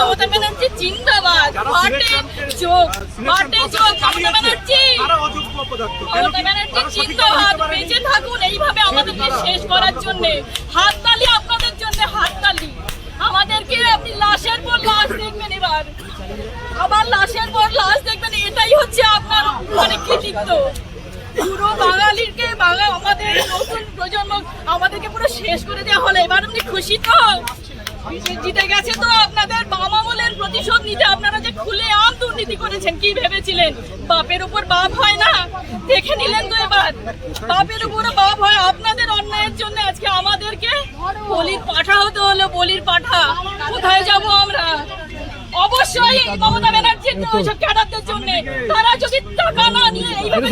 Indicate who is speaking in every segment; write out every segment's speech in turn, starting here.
Speaker 1: মমতা ব্যানার্জি জিন্দাবাদ। মমতা ব্যানার্জি জিন্দাবাদ। বেঁচে থাকুন এইভাবে আমাদেরকে শেষ করার জন্য। হাততালি আপনাদের জন্য, হাততালি। আমাদেরকে আপনি লাশের পর লাশ দেখবেন, এবার আবার লাশের পর লাশ দেখবেন। এটাই হচ্ছে আপনার কৃতিত্ব। পুরো বাঙালিকে আমাদের নতুন প্রজন্ম আমাদেরকে পুরো শেষ করে দেওয়া হলো। এবার আপনি খুশি তো? জিতে গেছে তো? আপনাদের বাম আমলের প্রতিশোধ নিতে আপনারা যে খুলে আম দুর্নীতি করেছেন, কি ভেবেছিলেন বাপের উপর বাপ হয় না? দেখে নিলেন তো এবার বাপের উপর বাপ হয়। আপনাদের অন্যায়ের জন্য আজকে আমাদেরকে বলির পাঠা হতে হলো, বলির পাঠা। কোথায় যাব আমরা? অবশ্যই মমতা ব্যানার্জির ওইসব ক্যাডারদের জন্য। তারা যদি টাকা না নিয়ে এইভাবে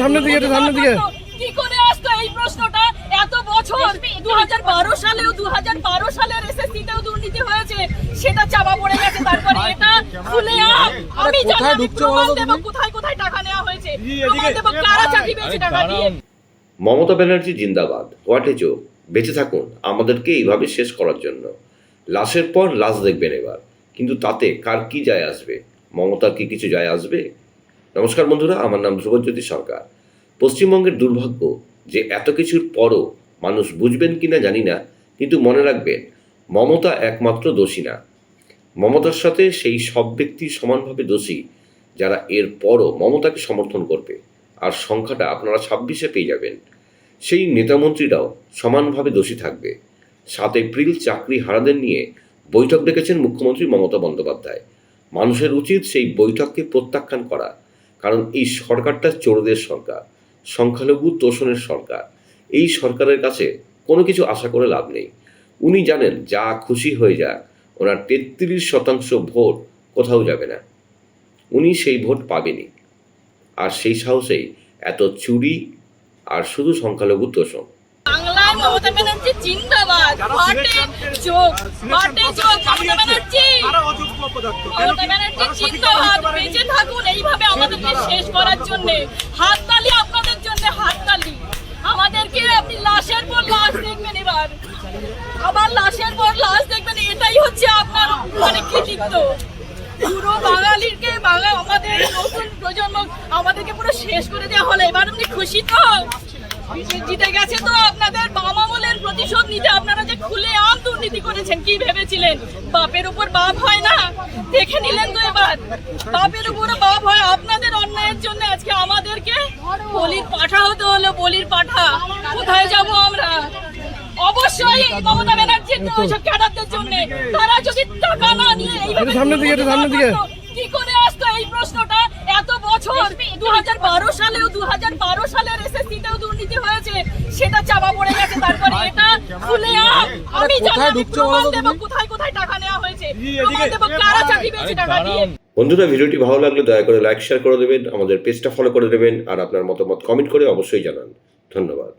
Speaker 1: কি করে আসতো? এই প্রশ্নটা এত বছর 2012 সালেও 2012 সালের এসএসসিতেও দুর্নীতি হয়েছে, সেটা চাপা পড়ে গেছে। তারপরে এটা খুলে আমি জানি প্রমাণ দেব কোথায় কোথায় টাকা নেওয়া হয়েছে, প্রমাণ দেব কারা চাকরি পেয়েছে টাকা দিয়ে।
Speaker 2: মমতা ব্যানার্জি জিন্দাবাদ। What a joke. বেঁচে থাকুন আমাদেরকে এইভাবে শেষ করার জন্য। লাশের পর লাশ দেখবেন এবার, কিন্তু তাতে কার কি যায় আসবে? মমতার কি কিছু যায় আসবে? নমস্কার বন্ধুরা, আমার নাম ধ্রুবজ্যোতি সরকার। পশ্চিমবঙ্গের দুর্ভাগ্য যে এত কিছুর পরও মানুষ বুঝবেন কিনা জানি না, কিন্তু মনে রাখবেন মমতা একমাত্র দোষী না। মমতার সাথে সেই সব ব্যক্তি সমানভাবে দোষী যারা এর পরও মমতাকে সমর্থন করবে। আর সংখ্যাটা আপনারা 26-এ পেয়ে যাবেন। সেই নেতামন্ত্রীরাও সমানভাবে দোষী থাকবে। 7 এপ্রিল চাকরি হারাদের নিয়ে বৈঠক ডেকেছেন মুখ্যমন্ত্রী মমতা বন্দ্যোপাধ্যায়। মানুষের উচিত সেই বৈঠককে প্রত্যাখ্যান করা, কারণ এই সরকারটা চোরদের সরকার, সংখ্যালঘু তোষণের সরকার। এই সরকারের কাছে কোনো কিছু আশা করে লাভ নেই। উনি জানেন যা খুশি হয়ে যাক, ওনার 33% ভোট কোথাও যাবে না। উনি সেই ভোট পাবেনই। আর সেই সাহসেই এত চুরি আর শুধু সংখ্যালঘু তোষণ।
Speaker 1: বাংলায় মমতা ব্যানার্জি জিন্দাবাদ। মমতা ব্যানার্জি জিন্দাবাদ। বেঁচে থাকুন এইভাবে আমাদেরকে শেষ করার জন্য। হাততালি আপনাদের জন্য, হাততালি। আমাদেরকে আপনি লাশের পর লাশ দেখবেন, এবার আবার লাশের পর লাশ দেখবেন। এটাই হচ্ছে আপনার কৃতিত্ব। পুরো বাঙালিকে আমাদের নতুন প্রজন্ম আমাদেরকে পুরো শেষ করে দেওয়া হলো। এবার আপনি খুশি তো? জিতে গেছে তো? আপনাদের বাম আমলের প্রতিশোধ নিতে আপনারা যে খুলে আম দুর্নীতি করেছেন, কি ভেবেছিলেন বাপের উপর বাপ হয় না? দেখে নিলেন তো এবার বাপের উপর বাপ হয়। আপনাদের অন্যায়ের জন্য আজকে আমাদেরকে বলির পাঠা হতে হলো, বলির পাঠা। কোথায় যাব আমরা? অবশ্যই মমতা ব্যানার্জির ওইসব ক্যাডারদের জন্য। তারা যদি টাকা না নিয়ে এইভাবে কি করে আসতো? এই প্রশ্নটা এত বছর 2012 সালেও 2012 সালের এসএসসিতেও দুর্নীতি হয়েছে, সেটা চাপা পড়ে গেছে। তারপরে এটা খুলে আমি জানি প্রমাণ দেব কোথায় কোথায় টাকা নেওয়া হয়েছে, প্রমাণ দেব কারা চাকরি পেয়েছে টাকা দিয়ে।
Speaker 2: বন্ধুরা, ভিডিওটি ভালো লাগলে দয়া করে লাইক শেয়ার করে দেবেন, আমাদের পেজটা ফলো করে দেবেন, আর আপনার মতামত কমেন্ট করে অবশ্যই জানান। ধন্যবাদ।